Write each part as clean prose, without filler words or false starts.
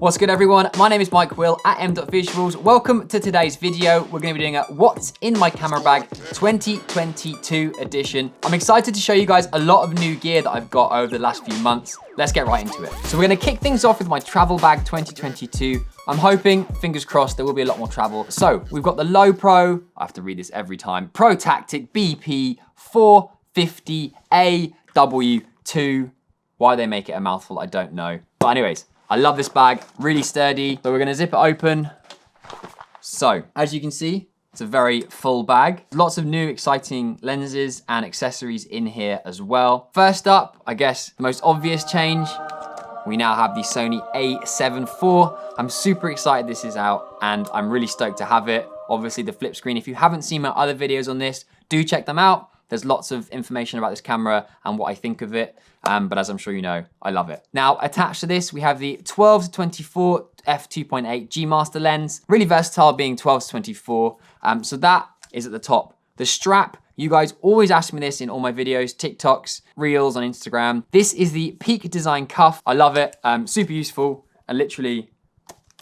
What's good everyone? My name is Mike Will at m.visuals. Welcome to today's video. We're gonna be doing a What's in My Camera Bag 2022 edition. I'm excited to show you guys a lot of new gear that I've got over the last few months. Let's get right into it. So we're gonna kick things off with my travel bag 2022. I'm hoping, fingers crossed, there will be a lot more travel. So we've got the Low Pro, I have to read this every time, Pro Tactic BP 450 AW2. Why they make it a mouthful, I don't know. But anyways, I love this bag, really sturdy. So we're gonna zip it open. So, as you can see, it's a very full bag. Lots of new exciting lenses and accessories in here as well. First up, I guess the most obvious change, we now have the Sony a7 IV. I'm super excited this is out and I'm really stoked to have it. Obviously the flip screen, if you haven't seen my other videos on this, do check them out. There's lots of information about this camera and what I think of it. But as I'm sure you know, I love it. Now, attached to this, we have the 12-24 f2.8 G Master lens. Really versatile being 12-24. So that is at the top. The strap, you guys always ask me this in all my videos, TikToks, Reels on Instagram. This is the Peak Design cuff. I love it, super useful, and literally,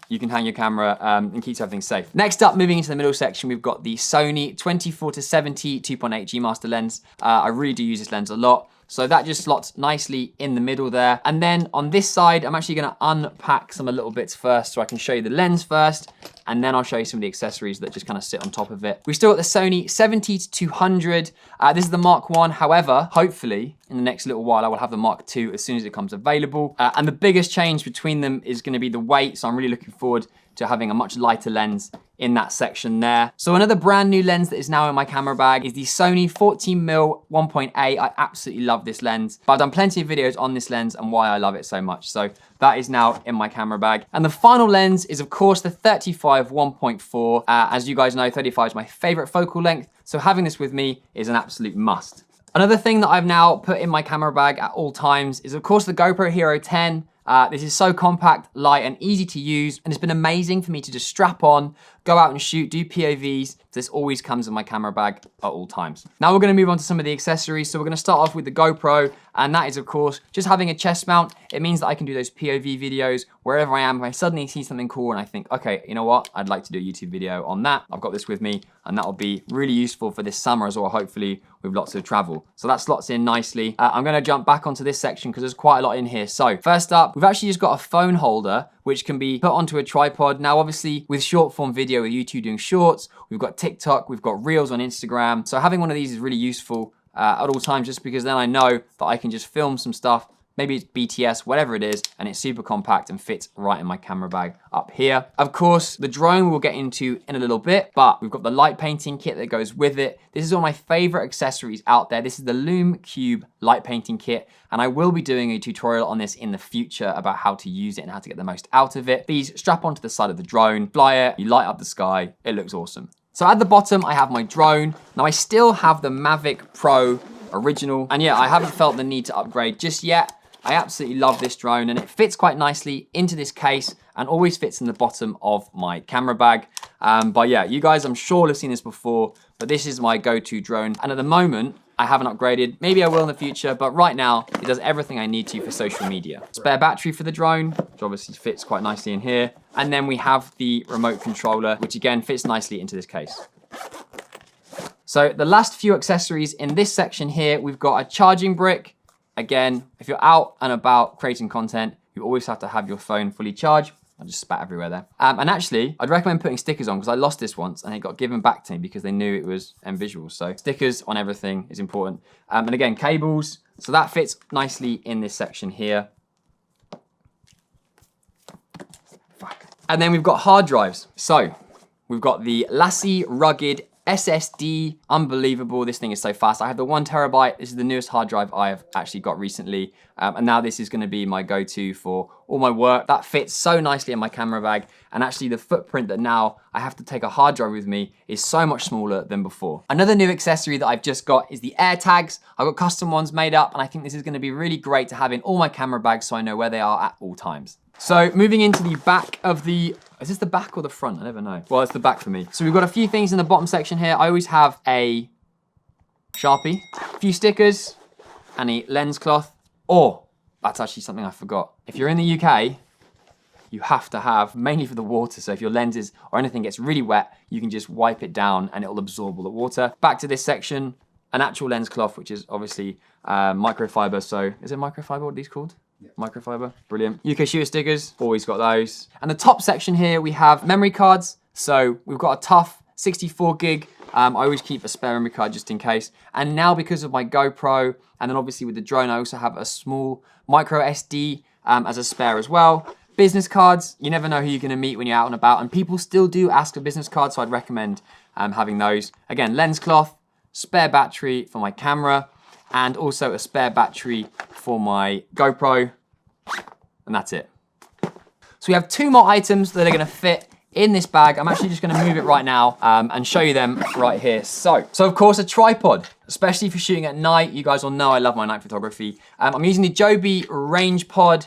you can hang your camera and keep everything safe. Next up, moving into the middle section, we've got the Sony 24-70 2.8 G Master lens. I really do use this lens a lot. So that just slots nicely in the middle there. And then on this side, I'm actually gonna unpack some little bits first so I can show you the lens first, and then I'll show you some of the accessories that just kind of sit on top of it. We've still got the Sony 70-200. This is the Mark I. However, hopefully, in the next little while, I will have the Mark II as soon as it comes available. And the biggest change between them is gonna be the weight. So I'm really looking forward to having a much lighter lens in that section there. So another brand new lens that is now in my camera bag is the Sony 14mm 1.8. I absolutely love this lens, but I've done plenty of videos on this lens and why I love it so much. So that is now in my camera bag. And the final lens is of course the 35 1.4. As you guys know, 35 is my favorite focal length. So having this with me is an absolute must. Another thing that I've now put in my camera bag at all times is of course the GoPro Hero 10. This is so compact, light, and easy to use, and it's been amazing for me to just strap on, go out and shoot, do POVs. This always comes in my camera bag at all times. Now we're gonna move on to some of the accessories. So we're gonna start off with the GoPro, and that is of course, just having a chest mount. It means that I can do those POV videos wherever I am. If I suddenly see something cool and I think, okay, you know what? I'd like to do a YouTube video on that. I've got this with me, and that will be really useful for this summer as well, hopefully with lots of travel. So that slots in nicely. I'm gonna jump back onto this section because there's quite a lot in here. So first up, we've actually just got a phone holder which can be put onto a tripod. Now, obviously, with short form video, with YouTube doing shorts, we've got TikTok, we've got Reels on Instagram. So having one of these is really useful at all times, just because then I know that I can just film some stuff. Maybe it's BTS, whatever it is, and it's super compact and fits right in my camera bag up here. Of course, the drone we'll get into in a little bit, but we've got the light painting kit that goes with it. This is one of my favorite accessories out there. This is the Lume Cube light painting kit, and I will be doing a tutorial on this in the future about how to use it and how to get the most out of it. These strap onto the side of the drone, fly it, you light up the sky, it looks awesome. So at the bottom, I have my drone. Now I still have the Mavic Pro original, and yeah, I haven't felt the need to upgrade just yet. I absolutely love this drone and it fits quite nicely into this case and always fits in the bottom of my camera bag. But yeah, you guys, I'm sure have seen this before, but this is my go-to drone. And at the moment, I haven't upgraded. Maybe I will in the future, but right now, it does everything I need to for social media. Spare battery for the drone, which obviously fits quite nicely in here. And then we have the remote controller, which again fits nicely into this case. So the last few accessories in this section here, we've got a charging brick. Again, if you're out and about creating content, you always have to have your phone fully charged. I just spat everywhere there. And actually, I'd recommend putting stickers on because I lost this once and it got given back to me because they knew it was m.visuals. So stickers on everything is important. And again, cables. So that fits nicely in this section here. And then we've got hard drives. So we've got the Lassie Rugged SSD, unbelievable. This thing is so fast. I have the 1 terabyte. This is the newest hard drive I have actually got recently. And now this is gonna be my go-to for all my work. That fits so nicely in my camera bag. And actually the footprint that now I have to take a hard drive with me is so much smaller than before. Another new accessory that I've just got is the air tags. I've got custom ones made up and I think this is gonna be really great to have in all my camera bags so I know where they are at all times. So moving into the back of the, is this the back or the front? I never know. Well, it's the back for me. So we've got a few things in the bottom section here. I always have a Sharpie, a few stickers, and a lens cloth. Or, that's actually something I forgot. If you're in the UK, you have to have, mainly for the water. So if your lenses or anything gets really wet, you can just wipe it down and it'll absorb all the water. Back to this section, an actual lens cloth, which is obviously microfiber. So is it microfiber, what are these called? Yeah. Microfiber, brilliant. UK shooter stickers, always got those. And the top section here, we have memory cards. So we've got a tough 64 gig. I always keep a spare memory card just in case. And now because of my GoPro, and then obviously with the drone, I also have a small micro SD as a spare as well. Business cards, you never know who you're gonna meet when you're out and about, and people still do ask for business cards, so I'd recommend having those. Again, lens cloth, spare battery for my camera, and also a spare battery for my GoPro, and that's it. So we have 2 more items that are gonna fit in this bag. I'm actually just gonna move it right now and show you them right here. So of course a tripod, especially if you're shooting at night. You guys all know I love my night photography. I'm using the Joby Range Pod.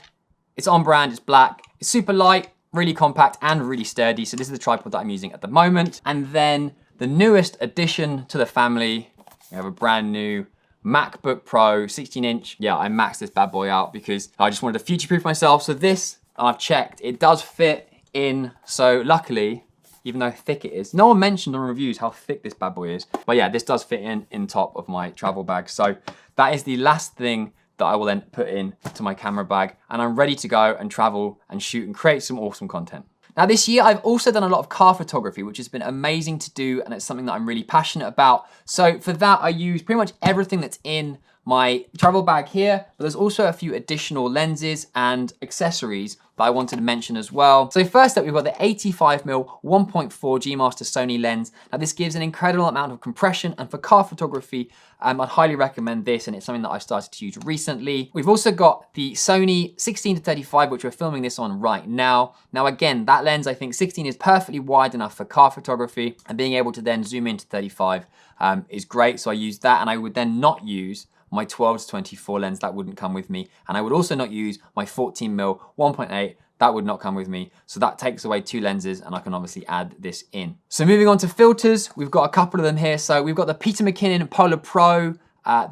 It's on brand, it's black. It's super light, really compact and really sturdy. So this is the tripod that I'm using at the moment. And then the newest addition to the family, we have a brand new MacBook Pro 16-inch. Yeah, I maxed this bad boy out because I just wanted to future-proof myself. So this, I've checked, it does fit in. So luckily, even though thick it is, no one mentioned on reviews how thick this bad boy is. But yeah, this does fit in top of my travel bag. So that is the last thing that I will then put in to my camera bag, and I'm ready to go and travel and shoot and create some awesome content. Now this year, I've also done a lot of car photography, which has been amazing to do, and it's something that I'm really passionate about. So for that, I use pretty much everything that's in my travel bag here, but there's also a few additional lenses and accessories that I wanted to mention as well. So first up, we've got the 85mm 1.4 G Master Sony lens. Now this gives an incredible amount of compression, and for car photography, I'd highly recommend this, and it's something that I started to use recently. We've also got the Sony 16-35, which we're filming this on right now. Now again, that lens, I think 16 is perfectly wide enough for car photography, and being able to then zoom into 35 is great. So I use that, and I would then not use my 12-24 lens, that wouldn't come with me. And I would also not use my 14mm 1.8, that would not come with me. So that takes away 2 lenses, and I can obviously add this in. So moving on to filters, we've got a couple of them here. So we've got the Peter McKinnon Polar Pro.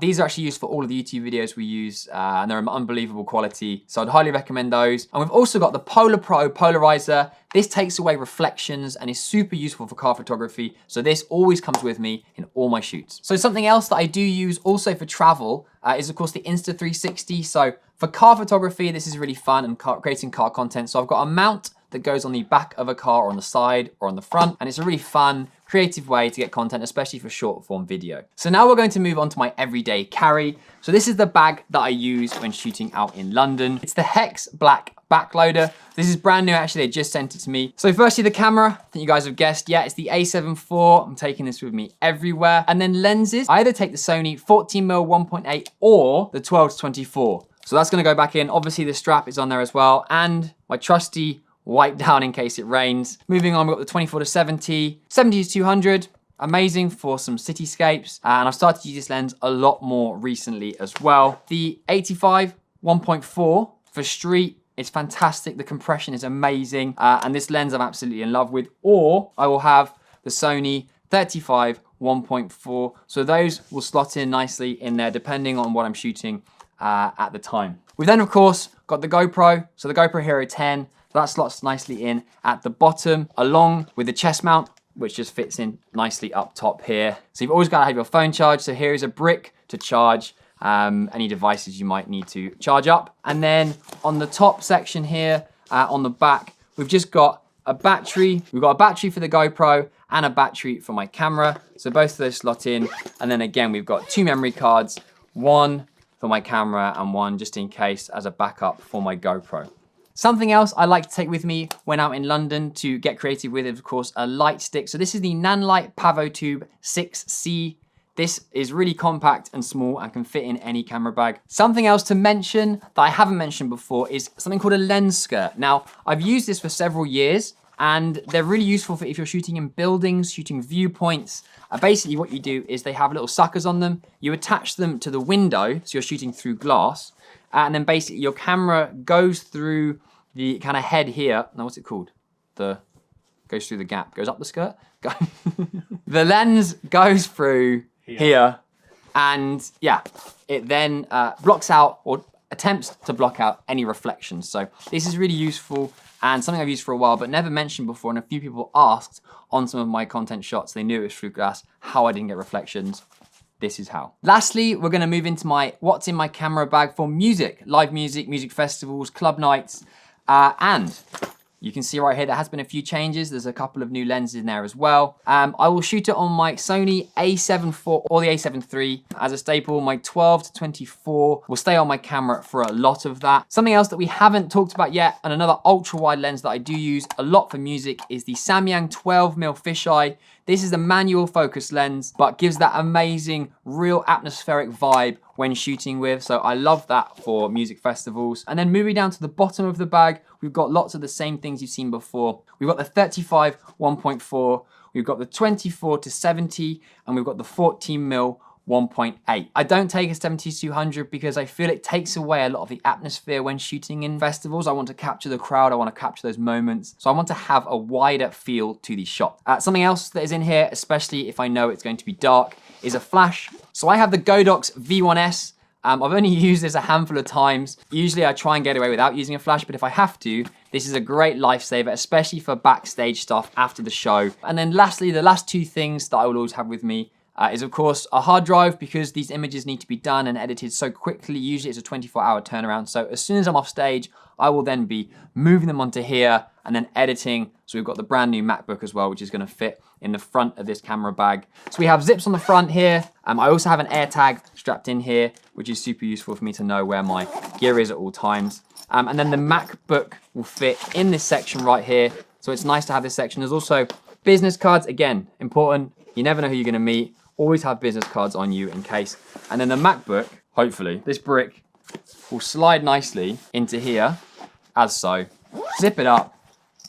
These are actually used for all of the YouTube videos we use, and they're unbelievable quality. So I'd highly recommend those. And we've also got the Polar Pro Polarizer. This takes away reflections and is super useful for car photography. So this always comes with me in all my shoots. So something else that I do use also for travel is of course the Insta360. So for car photography, this is really fun and creating car content. So I've got a mount that goes on the back of a car or on the side or on the front. And it's a really fun, creative way to get content, especially for short form video. So now we're going to move on to my everyday carry. So this is the bag that I use when shooting out in London. It's the Hex Black Backloader. This is brand new, actually, they just sent it to me. So firstly, the camera, I think you guys have guessed, yeah, it's the A7 IV. I'm taking this with me everywhere. And then lenses, I either take the Sony 14mm 1.8 or the 12-24. So that's gonna go back in. Obviously the strap is on there as well. And my trusty wipe down in case it rains. Moving on, we've got the 24-70, 70-200, amazing for some cityscapes. And I've started to use this lens a lot more recently as well. The 85 1.4 for street, it's fantastic. The compression is amazing. And this lens I'm absolutely in love with. Or I will have the Sony 35 1.4. So those will slot in nicely in there depending on what I'm shooting at the time. We've then of course got the GoPro. So the GoPro Hero 10, that slots nicely in at the bottom, along with the chest mount, which just fits in nicely up top here. So you've always got to have your phone charged. So here is a brick to charge any devices you might need to charge up. And then on the top section here, on the back, we've just got a battery. We've got a battery for the GoPro and a battery for my camera. So both of those slot in. And then again, we've got 2 memory cards, one for my camera and one just in case as a backup for my GoPro. Something else I like to take with me when out in London to get creative with is of course a light stick. So this is the Nanlite Pavotube 6C. This is really compact and small and can fit in any camera bag. Something else to mention that I haven't mentioned before is something called a lens skirt. Now, I've used this for several years and they're really useful for if you're shooting in buildings, shooting viewpoints. Basically what you do is they have little suckers on them. You attach them to the window, so you're shooting through glass. And then basically your camera goes through the kind of head here. Now what's it called? Goes through the gap, goes up the skirt. The lens goes through here. And yeah, it then blocks out or attempts to block out any reflections. So this is really useful and something I've used for a while but never mentioned before, and a few people asked on some of my content shots, they knew it was through glass, how I didn't get reflections. This is how. Lastly, we're gonna move into my what's in my camera bag for music, live music, music festivals, club nights, and you can see right here there has been a few changes. There's a couple of new lenses in there as well. I will shoot it on my Sony a7 IV or the a7 III as a staple. My 12 to 24 will stay on my camera for a lot of that. Something else that we haven't talked about yet, and another ultra wide lens that I do use a lot for music, is the Samyang 12mm fisheye. This is a manual focus lens, but gives that amazing, real atmospheric vibe when shooting with. So I love that for music festivals. And then moving down to the bottom of the bag, we've got lots of the same things you've seen before. We've got the 35 1.4, we've got the 24 to 70, and we've got the 14mm 1.8. I don't take a 70-200 because I feel it takes away a lot of the atmosphere when shooting in festivals. I want to capture the crowd, I want to capture those moments. So I want to have a wider feel to these shots. Something else that is in here, especially if I know it's going to be dark, is a flash. So I have the Godox V1S. I've only used this a handful of times. Usually I try and get away without using a flash, but if I have to, this is a great lifesaver, especially for backstage stuff after the show. And then lastly, the last two things that I will always have with me is of course a hard drive, because these images need to be done and edited so quickly. Usually it's a 24-hour turnaround. So as soon as I'm off stage, I will then be moving them onto here and then editing. So we've got the brand new MacBook as well, which is gonna fit in the front of this camera bag. So we have zips on the front here. I also have an AirTag strapped in here, which is super useful for me to know where my gear is at all times. And then the MacBook will fit in this section right here. So it's nice to have this section. There's also business cards, again, important. You never know who you're gonna meet. Always have business cards on you in case. And then the MacBook, hopefully, this brick will slide nicely into here, as so. Zip it up,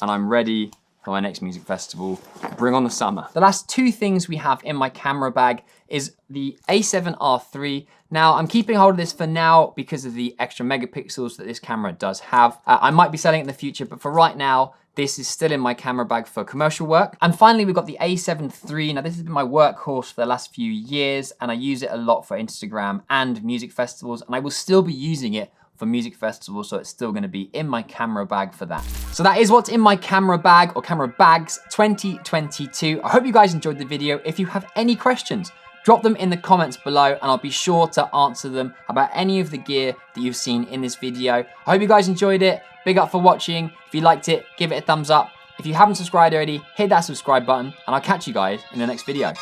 and I'm ready for my next music festival. Bring on the summer. The last two things we have in my camera bag is the a7R III. Now, I'm keeping hold of this for now because of the extra megapixels that this camera does have. I might be selling it in the future, but for right now, this is still in my camera bag for commercial work. And finally, we've got the a7 III. Now, this has been my workhorse for the last few years, and I use it a lot for Instagram and music festivals, and I will still be using it for music festivals, so it's still gonna be in my camera bag for that. So that is what's in my camera bag, or camera bags 2022. I hope you guys enjoyed the video. If you have any questions, drop them in the comments below and I'll be sure to answer them about any of the gear that you've seen in this video. I hope you guys enjoyed it. Big up for watching. If you liked it, give it a thumbs up. If you haven't subscribed already, hit that subscribe button and I'll catch you guys in the next video.